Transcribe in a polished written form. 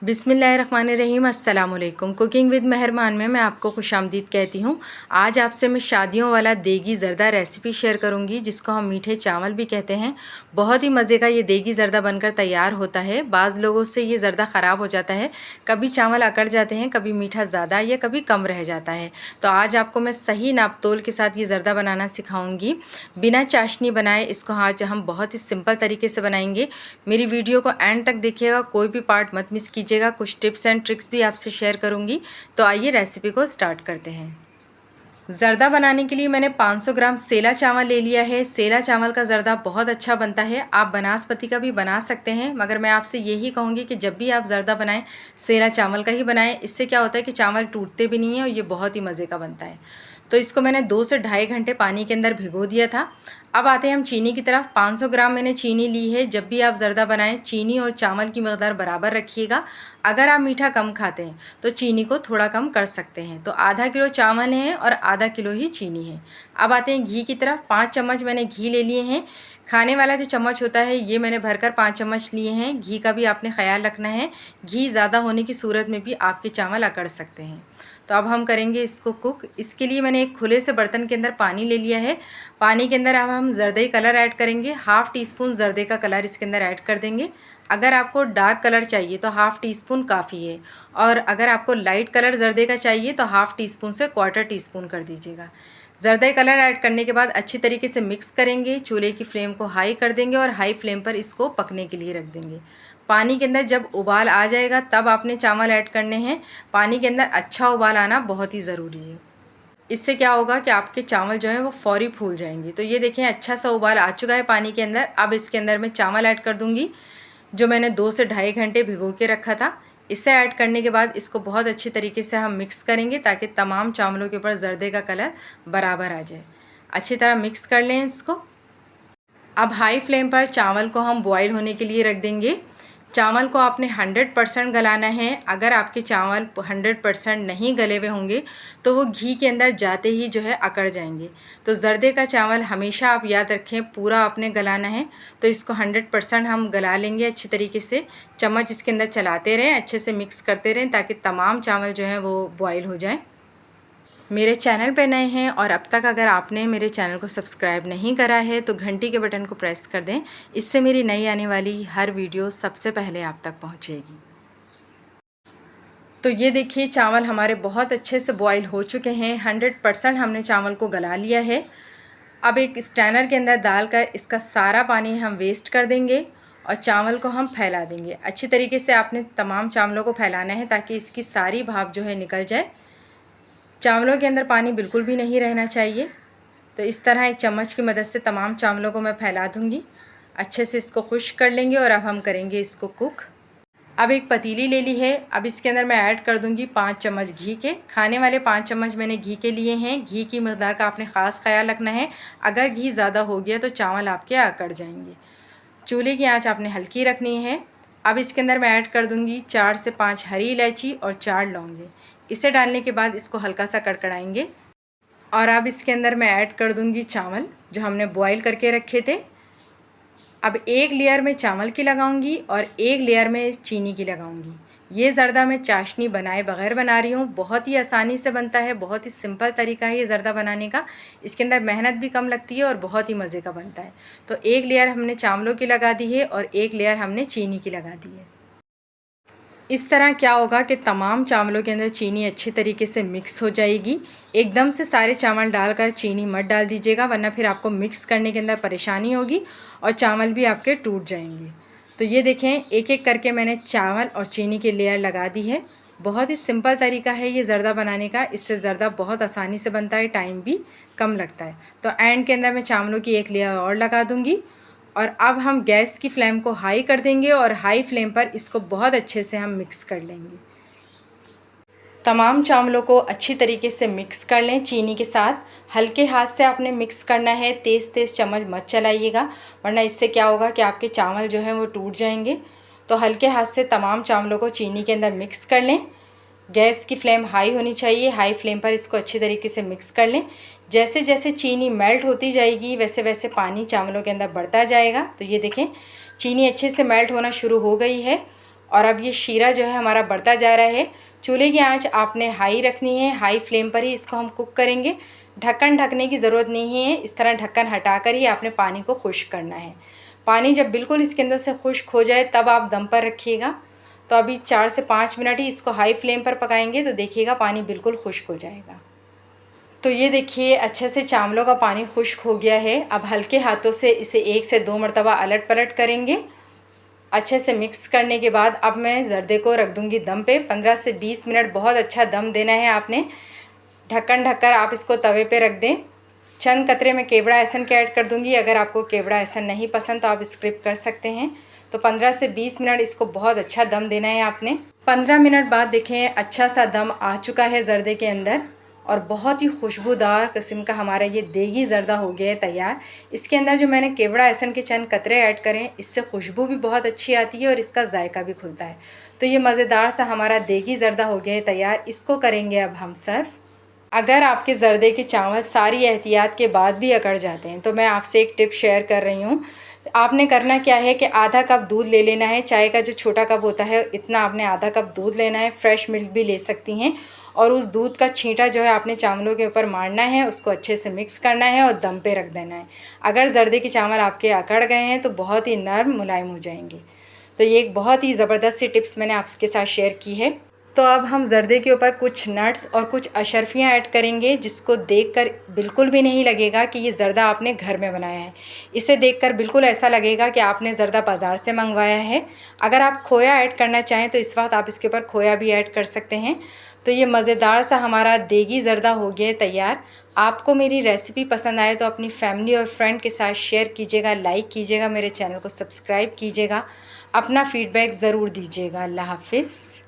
बिस्मिल्लाहिर्रहमानिर्रहीम। अस्सलाम वालेकुम। कुकिंग विद मेहरबान में मैं आपको खुशामदीद कहती हूँ। आज आपसे मैं शादियों वाला देगी ज़र्दा रेसिपी शेयर करूँगी, जिसको हम मीठे चावल भी कहते हैं। बहुत ही मज़े का ये देगी ज़र्दा बनकर तैयार होता है। बाज़ लोगों से ये ज़र्दा ख़राब हो जाता है, कभी चावल अकड़ जाते हैं, कभी मीठा ज़्यादा या कभी कम रह जाता है। तो आज आपको मैं सही नाप तोल के साथ ये ज़र्दा बनाना सिखाऊँगी। बिना चाशनी बनाए इसको आज हम बहुत ही सिंपल तरीके से बनाएंगे। मेरी वीडियो को एंड तक देखिएगा, कोई भी पार्ट मत मिस कीजिएगा। कुछ टिप्स एंड ट्रिक्स भी आपसे शेयर करूंगी। तो आइए रेसिपी को स्टार्ट करते हैं। ज़र्दा बनाने के लिए मैंने 500 ग्राम सेला चावल ले लिया है। सेला चावल का ज़र्दा बहुत अच्छा बनता है। आप बनास्पति का भी बना सकते हैं, मगर मैं आपसे यही कहूँगी कि जब भी आप ज़र्दा बनाएं सेला चावल का ही बनाएं। इससे क्या होता है कि चावल टूटते भी नहीं है और ये बहुत ही मज़े का बनता है। तो इसको मैंने 2 से ढाई घंटे पानी के अंदर भिगो दिया था। अब आते हैं हम चीनी की तरफ। 500 ग्राम मैंने चीनी ली है। जब भी आप ज़र्दा बनाएं चीनी और चावल की मकदार बराबर रखिएगा। अगर आप मीठा कम खाते हैं तो चीनी को थोड़ा कम कर सकते हैं। तो आधा किलो चावल है और आधा किलो ही चीनी है। अब आते हैं घी की तरफ। 5 चम्मच मैंने घी ले लिए हैं। खाने वाला जो चम्मच होता है ये मैंने भरकर 5 चम्मच लिए हैं। घी का भी आपने ख्याल रखना है, घी ज़्यादा होने की सूरत में भी आपके चावल अकड़ सकते हैं। तो अब हम करेंगे इसको कुक। इसके लिए मैंने एक खुले से बर्तन के अंदर पानी ले लिया है। पानी के अंदर अब हम ज़र्दई कलर ऐड करेंगे। हाफ़ टी स्पून ज़र्दे का कलर इसके अंदर ऐड कर देंगे। अगर आपको डार्क कलर चाहिए तो हाफ़ टी स्पून काफ़ी है, और अगर आपको लाइट कलर ज़र्दे का चाहिए तो हाफ़ टी स्पून से क्वार्टर टी स्पून कर दीजिएगा। ज़र्दे कलर ऐड करने के बाद अच्छी तरीके से मिक्स करेंगे। चूल्हे की फ्लेम को हाई कर देंगे और हाई फ्लेम पर इसको पकने के लिए रख देंगे। पानी के अंदर जब उबाल आ जाएगा तब आपने चावल ऐड करने हैं। पानी के अंदर अच्छा उबाल आना बहुत ही ज़रूरी है। इससे क्या होगा कि आपके चावल जो हैं वो फ़ौरी फूल जाएंगे। तो ये देखें अच्छा सा उबाल आ चुका है पानी के अंदर। अब इसके अंदर मैं चावल ऐड कर दूँगी जो मैंने 2 से ढाई घंटे भिगो के रखा था। इसे ऐड करने के बाद इसको बहुत अच्छी तरीके से हम मिक्स करेंगे ताकि तमाम चावलों के ऊपर ज़र्दे का कलर बराबर आ जाए। अच्छी तरह मिक्स कर लें इसको। अब हाई फ्लेम पर चावल को हम बॉईल होने के लिए रख देंगे। चावल को आपने 100% गलाना है। अगर आपके चावल 100% नहीं गले हुए होंगे तो वो घी के अंदर जाते ही जो है अकड़ जाएंगे। तो ज़र्दे का चावल हमेशा आप याद रखें पूरा आपने गलाना है। तो इसको 100% हम गला लेंगे अच्छी तरीके से। चम्मच इसके अंदर चलाते रहें, अच्छे से मिक्स करते रहें ताकि तमाम चावल जो हैं वो बॉईल हो जाएँ। मेरे चैनल पे नए हैं और अब तक अगर आपने मेरे चैनल को सब्सक्राइब नहीं करा है तो घंटी के बटन को प्रेस कर दें। इससे मेरी नई आने वाली हर वीडियो सबसे पहले आप तक पहुंचेगी। तो ये देखिए चावल हमारे बहुत अच्छे से बॉईल हो चुके हैं। 100% हमने चावल को गला लिया है। अब एक स्टैनर के अंदर डालकर इसका सारा पानी हम वेस्ट कर देंगे और चावल को हम फैला देंगे। अच्छी तरीके से आपने तमाम चावलों को फैलाना है ताकि इसकी सारी भाप जो है निकल जाए। चावलों के अंदर पानी बिल्कुल भी नहीं रहना चाहिए। तो इस तरह एक चम्मच की मदद से तमाम चावलों को मैं फैला दूंगी। अच्छे से इसको खुश्क कर लेंगे और अब हम करेंगे इसको कुक। अब एक पतीली ले ली है। अब इसके अंदर मैं ऐड कर दूंगी 5 चम्मच घी के। खाने वाले 5 चम्मच मैंने घी के लिए हैं। घी की मकदार का आपने ख़ास ख्याल रखना है। अगर घी ज़्यादा हो गया तो चावल आपके अकड़ जाएंगे। चूल्हे की आंच आपने हल्की रखनी है। अब इसके अंदर मैं ऐड कर दूंगी 4 से 5 हरी इलायची और 4 लौंगे। इसे डालने के बाद इसको हल्का सा कड़कड़ाएंगे। और अब इसके अंदर मैं ऐड कर दूंगी चावल जो हमने बॉईल करके रखे थे। अब एक लेयर में चावल की लगाऊंगी और एक लेयर में चीनी की लगाऊंगी। ये ज़र्दा मैं चाशनी बनाए बग़ैर बना रही हूँ। बहुत ही आसानी से बनता है, बहुत ही सिंपल तरीका है ये ज़र्दा बनाने का। इसके अंदर मेहनत भी कम लगती है और बहुत ही मज़े का बनता है। तो एक लेयर हमने चावलों की लगा दी है और एक लेयर हमने चीनी की लगा दी है। इस तरह क्या होगा कि तमाम चावलों के अंदर चीनी अच्छी तरीके से मिक्स हो जाएगी। एकदम से सारे चावल डालकर चीनी मत डाल दीजिएगा, वरना फिर आपको मिक्स करने के अंदर परेशानी होगी और चावल भी आपके टूट जाएंगे। तो ये देखें एक एक करके मैंने चावल और चीनी की लेयर लगा दी है। बहुत ही सिंपल तरीका है ये ज़र्दा बनाने का। इससे ज़र्दा बहुत आसानी से बनता है, टाइम भी कम लगता है। तो एंड के अंदर मैं चावलों की एक लेयर और लगा दूँगी। और अब हम गैस की फ्लेम को हाई कर देंगे और हाई फ्लेम पर इसको बहुत अच्छे से हम मिक्स कर लेंगे। तमाम चावलों को अच्छी तरीके से मिक्स कर लें चीनी के साथ। हल्के हाथ से आपने मिक्स करना है, तेज़ तेज़ चम्मच मत चलाइएगा, वरना इससे क्या होगा कि आपके चावल जो हैं वो टूट जाएंगे। तो हल्के हाथ से तमाम चावलों को चीनी के अंदर मिक्स कर लें। गैस की फ्लेम हाई होनी चाहिए। हाई फ्लेम पर इसको अच्छी तरीके से मिक्स कर लें। जैसे जैसे चीनी मेल्ट होती जाएगी वैसे वैसे पानी चावलों के अंदर बढ़ता जाएगा। तो ये देखें चीनी अच्छे से मेल्ट होना शुरू हो गई है और अब ये शीरा जो है हमारा बढ़ता जा रहा है। चूल्हे की आंच आपने हाई रखनी है, हाई फ्लेम पर ही इसको हम कुक करेंगे। ढक्कन ढकने की ज़रूरत नहीं है, इस तरह ढक्कन हटाकर ही आपने पानी को खुश्क करना है। पानी जब बिल्कुल इसके अंदर से खुश्क हो जाए तब आप दम पर रखिएगा। तो अभी 4 से 5 मिनट ही इसको हाई फ्लेम पर पकाएंगे तो देखिएगा पानी बिल्कुल खुश्क हो जाएगा। तो ये देखिए अच्छे से चावलों का पानी खुश्क हो गया है। अब हल्के हाथों से इसे 1 से 2 मरतबा अलट पलट करेंगे। अच्छे से मिक्स करने के बाद अब मैं ज़र्दे को रख दूँगी दम पे। 15 से 20 मिनट बहुत अच्छा दम देना है आपने। ढक्कन ढककर आप इसको तवे पे रख दें। चंद कतरे में केवड़ा एहसन के ऐड कर दूँगी। अगर आपको केवड़ा एहसन नहीं पसंद तो आप स्किप कर सकते हैं। तो 15 से 20 मिनट इसको बहुत अच्छा दम देना है आपने। 15 मिनट बाद देखें अच्छा सा दम आ चुका है ज़र्दे के अंदर और बहुत ही खुशबूदार किस्म का हमारा ये देगी ज़र्दा हो गया है तैयार। इसके अंदर जो मैंने केवड़ा एहसन के चंद कतरे ऐड करें, इससे खुशबू भी बहुत अच्छी आती है और इसका जायका भी खुलता है। तो ये मज़ेदार सा हमारा देगी ज़र्दा हो गया है तैयार। इसको करेंगे अब हम सर्व। अगर आपके ज़र्दे के चावल सारी एहतियात के बाद भी अकड़ जाते हैं तो मैं आपसे एक टिप शेयर कर रही हूँ। आपने करना क्या है कि आधा कप दूध ले लेना है। चाय का जो छोटा कप होता है इतना आपने आधा कप दूध लेना है। फ्रेश मिल्क भी ले सकती हैं और उस दूध का छींटा जो है आपने चावलों के ऊपर मारना है, उसको अच्छे से मिक्स करना है और दम पे रख देना है। अगर ज़र्दे के चावल आपके अकड़ गए हैं तो बहुत ही नरम मुलायम हो जाएंगे। तो ये एक बहुत ही ज़बरदस्त सी टिप्स मैंने आपके साथ शेयर की है। तो अब हम ज़र्दे के ऊपर कुछ नट्स और कुछ अशरफियाँ ऐड करेंगे, जिसको देखकर बिल्कुल भी नहीं लगेगा कि ये ज़र्दा आपने घर में बनाया है। इसे देखकर बिल्कुल ऐसा लगेगा कि आपने ज़र्दा बाज़ार से मंगवाया है। अगर आप खोया ऐड करना चाहें तो इस वक्त आप इसके ऊपर खोया भी ऐड कर सकते हैं। तो ये मज़ेदार सा हमारा देगी ज़र्दा हो गया तैयार। आपको मेरी रेसिपी पसंद आए तो अपनी फैमिली और फ्रेंड के साथ शेयर कीजिएगा, लाइक कीजिएगा, मेरे चैनल को सब्सक्राइब कीजिएगा, अपना फ़ीडबैक ज़रूर दीजिएगा। अल्लाह हाफ़िज़।